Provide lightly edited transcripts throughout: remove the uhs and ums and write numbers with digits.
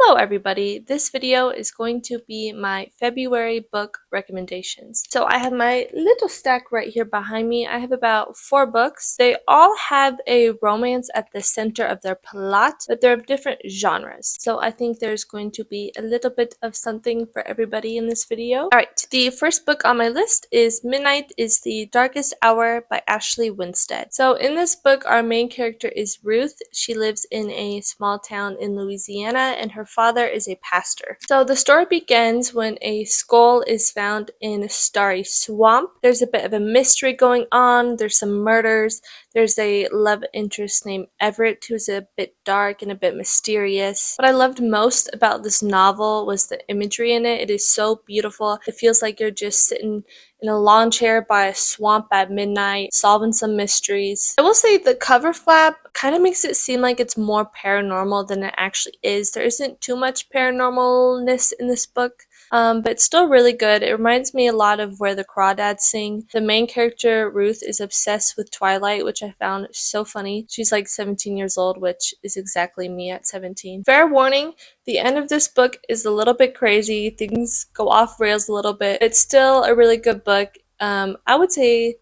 Hello everybody, this video is going to be my February book recommendations. So I have my little stack right here behind me. I have about 4 books. They all have a romance at the center of their plot, but they're of different genres. So I think there's going to be a little bit of something for everybody in this video. Alright, the first book on my list is Midnight is the Darkest Hour by Ashley Winstead. So in this book, our main character is Ruth. She lives in a small town in Louisiana and her father is a pastor. So the story begins when a skull is found in a starry swamp. There's a bit of a mystery going on. There's some murders. There's a love interest named Everett who's a bit dark and a bit mysterious. What I loved most about this novel was the imagery in it. It is so beautiful. It feels like you're just sitting in a lawn chair by a swamp at midnight, solving some mysteries. I will say the cover flap kind of makes it seem like it's more paranormal than it actually is. There isn't too much paranormalness in this book. But it's still really good. It reminds me a lot of Where the Crawdads Sing. The main character, Ruth, is obsessed with Twilight, which I found so funny. She's like 17 years old, which is exactly me at 17. Fair warning, the end of this book is a little bit crazy. Things go off rails a little bit. It's still a really good book. I would say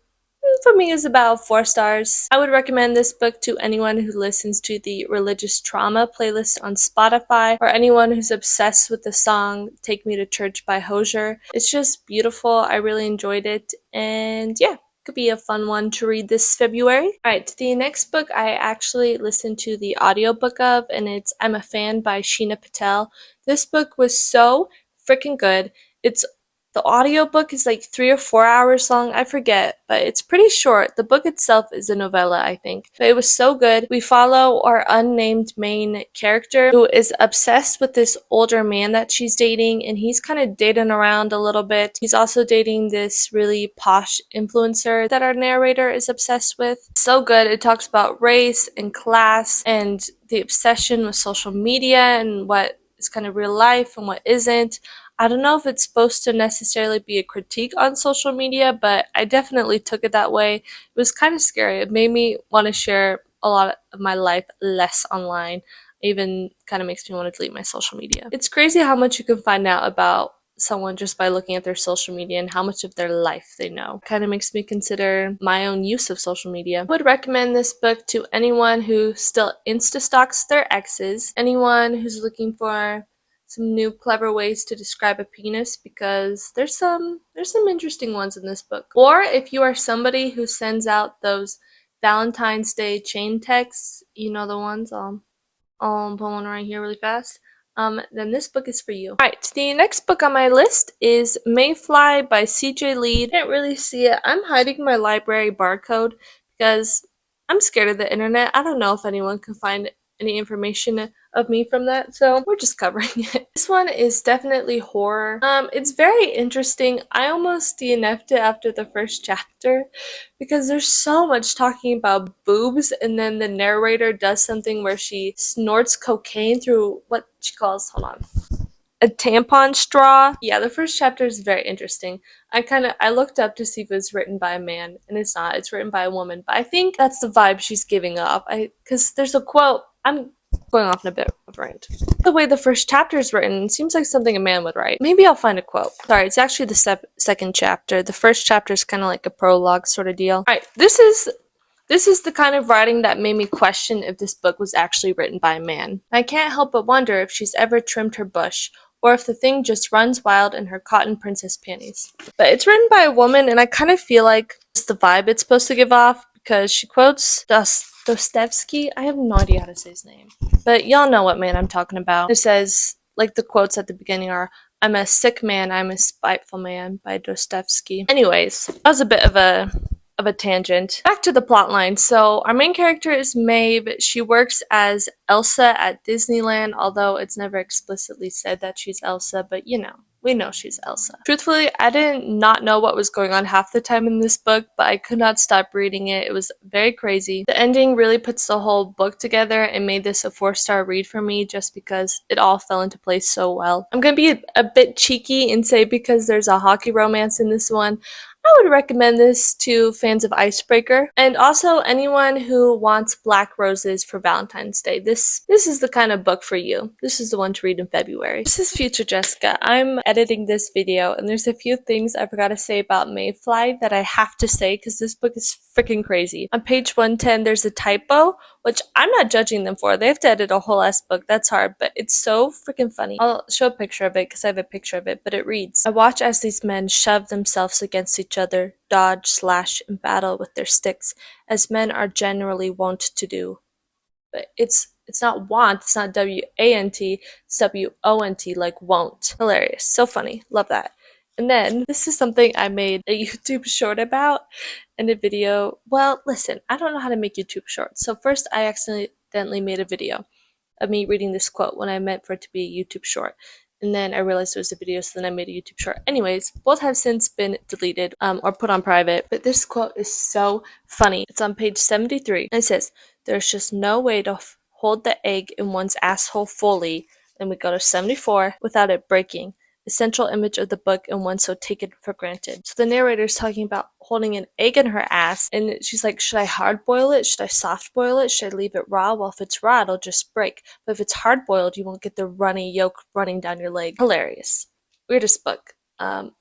for me is about 4 stars. I would recommend this book to anyone who listens to the Religious Trauma playlist on Spotify or anyone who's obsessed with the song Take Me to Church by Hozier. It's just beautiful. I really enjoyed it and yeah, could be a fun one to read this February. Alright, the next book I actually listened to the audiobook of and it's I'm a Fan by Sheena Patel. This book was so freaking good. The audiobook is like 3 or 4 hours long, I forget, but it's pretty short. The book itself is a novella, I think. But it was so good. We follow our unnamed main character who is obsessed with this older man that she's dating, and he's kind of dating around a little bit. He's also dating this really posh influencer that our narrator is obsessed with. So good. It talks about race and class and the obsession with social media and what is kind of real life and what isn't. I don't know if it's supposed to necessarily be a critique on social media, but I definitely took it that way. It was kind of scary. It made me want to share a lot of my life less online. It even kind of makes me want to delete my social media. It's crazy how much you can find out about someone just by looking at their social media and how much of their life they know. Kind of makes me consider my own use of social media. I would recommend this book to anyone who still insta-stalks their exes, anyone who's looking for some new clever ways to describe a penis because there's some interesting ones in this book. Or if you are somebody who sends out those Valentine's Day chain texts, you know the ones, I'll put one right here really fast, then this book is for you. Alright, the next book on my list is Maeve Fly by CJ Leede. Can't really see it. I'm hiding my library barcode because I'm scared of the internet. I don't know if anyone can find any information of me from that, so we're just covering it. This one is definitely horror. It's very interesting. I almost DNF'd it after the first chapter because there's so much talking about boobs, and then the narrator does something where she snorts cocaine through what she calls, hold on, a tampon straw. Yeah, the first chapter is very interesting. I looked up to see if it was written by a man, and it's not. It's written by a woman, but I think that's the vibe she's giving off. Because there's a quote. I'm going off in a bit of a rant. The way the first chapter is written seems like something a man would write. Maybe I'll find a quote. Sorry, it's actually the second chapter. The first chapter is kind of like a prologue sort of deal. Alright, this is the kind of writing that made me question if this book was actually written by a man. I can't help but wonder if she's ever trimmed her bush, or if the thing just runs wild in her cotton princess panties. But it's written by a woman, and I kind of feel like it's the vibe it's supposed to give off, because she quotes Dostoevsky. I have no idea how to say his name, but y'all know what man I'm talking about. It says, like, the quotes at the beginning are, "I'm a sick man, I'm a spiteful man" by Dostoevsky. Anyways, that was a bit of a tangent. Back to the plot line. So our main character is Maeve. She works as Elsa at Disneyland, although it's never explicitly said that she's Elsa, but you know, we know she's Elsa. Truthfully, I did not know what was going on half the time in this book, but I could not stop reading it. It was very crazy. The ending really puts the whole book together and made this a 4-star read for me just because it all fell into place so well. I'm gonna be a bit cheeky and say because there's a hockey romance in this one, I would recommend this to fans of Icebreaker and also anyone who wants black roses for Valentine's Day. This is the kind of book for you. This is the one to read in February. This is Future Jessica. I'm editing this video and there's a few things I forgot to say about Maeve Fly that I have to say because this book is freaking crazy. On page 110 there's a typo, which I'm not judging them for. They have to edit a whole ass book. That's hard, but it's so freaking funny. I'll show a picture of it because I have a picture of it, but it reads, I watch as these men shove themselves against each other, dodge, slash, and battle with their sticks, as men are generally wont to do. But it's not want, it's not W-A-N-T, it's W-O-N-T, like won't. Hilarious. So funny. Love that. And then, this is something I made a YouTube short about in a video. Well, listen, I don't know how to make YouTube shorts. So first, I accidentally made a video of me reading this quote when I meant for it to be a YouTube short. And then I realized it was a video, so then I made a YouTube short. Anyways, both have since been deleted or put on private. But this quote is so funny. It's on page 73. And it says, there's just no way to hold the egg in one's asshole fully. Then we go to 74 without it breaking. The central image of the book and one so taken for granted. So the narrator is talking about holding an egg in her ass, and she's like, should I hard boil it? Should I soft boil it? Should I leave it raw? Well, if it's raw, it'll just break. But if it's hard boiled, you won't get the runny yolk running down your leg. Hilarious. Weirdest book.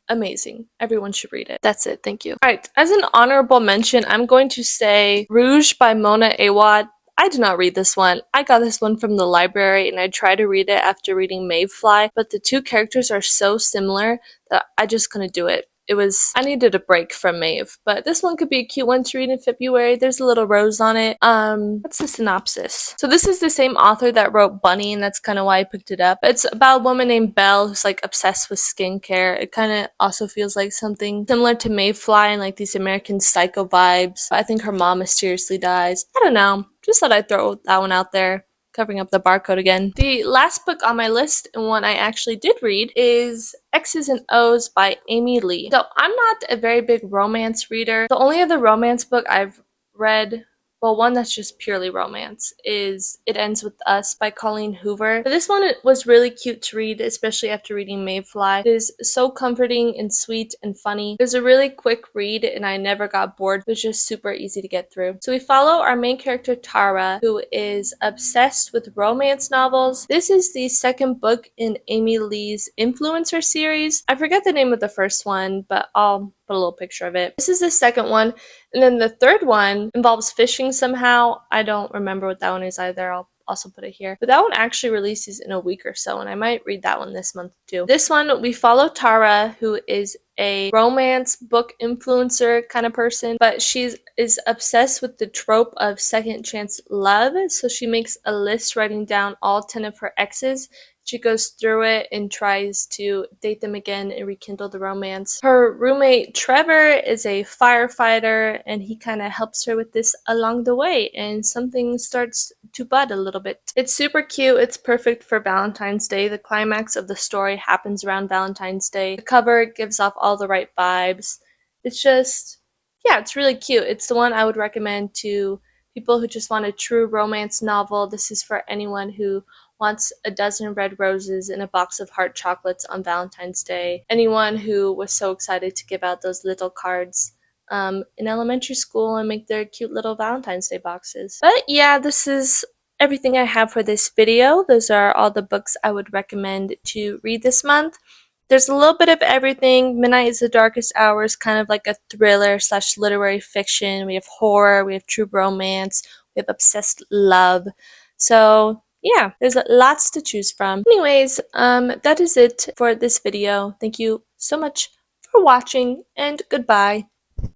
Amazing. Everyone should read it. That's it. Thank you. Alright, as an honorable mention, I'm going to say Rouge by Mona Awad. I did not read this one. I got this one from the library and I tried to read it after reading Maeve Fly, but the two characters are so similar that I just couldn't do it. I needed a break from Maeve, but this one could be a cute one to read in February. There's a little rose on it. What's the synopsis? So this is the same author that wrote Bunny, and that's kind of why I picked it up. It's about a woman named Belle who's like obsessed with skincare. It kind of also feels like something similar to Maeve Fly and like these American Psycho vibes. I think her mom mysteriously dies. I don't know. Just thought I'd throw that one out there. Covering up the barcode again. The last book on my list, and one I actually did read, is Exes and O's by Amy Lee. So I'm not a very big romance reader. The only other romance book I've read, well, one that's just purely romance, is It Ends With Us by Colleen Hoover. But this one was really cute to read, especially after reading Maeve Fly. It is so comforting and sweet and funny. It was a really quick read and I never got bored. It was just super easy to get through. So we follow our main character Tara, who is obsessed with romance novels. This is the second book in Amy Lee's influencer series. I forget the name of the first one, but I'll put a little picture of it. This is the second one, and then the third one involves fishing somehow. I don't remember what that one is either. I'll also put it here. But that one actually releases in a week or so, and I might read that one this month too. This one, we follow Tara, who is a romance book influencer kind of person, but she is obsessed with the trope of second chance love, so she makes a list writing down all 10 of her exes. She goes through it and tries to date them again and rekindle the romance. Her roommate Trevor is a firefighter and he kind of helps her with this along the way, and something starts to bud a little bit. It's super cute. It's perfect for Valentine's Day. The climax of the story happens around Valentine's Day. The cover gives off all the right vibes. It's just, yeah, it's really cute. It's the one I would recommend to people who just want a true romance novel. This is for anyone who wants a dozen red roses and a box of heart chocolates on Valentine's Day. Anyone who was so excited to give out those little cards in elementary school and make their cute little Valentine's Day boxes. But yeah, this is everything I have for this video. Those are all the books I would recommend to read this month. There's a little bit of everything. Midnight is the Darkest Hours, kind of like a thriller / literary fiction. We have horror, we have true romance, we have obsessed love. So yeah, there's lots to choose from. Anyways, that is it for this video. Thank you so much for watching, and goodbye.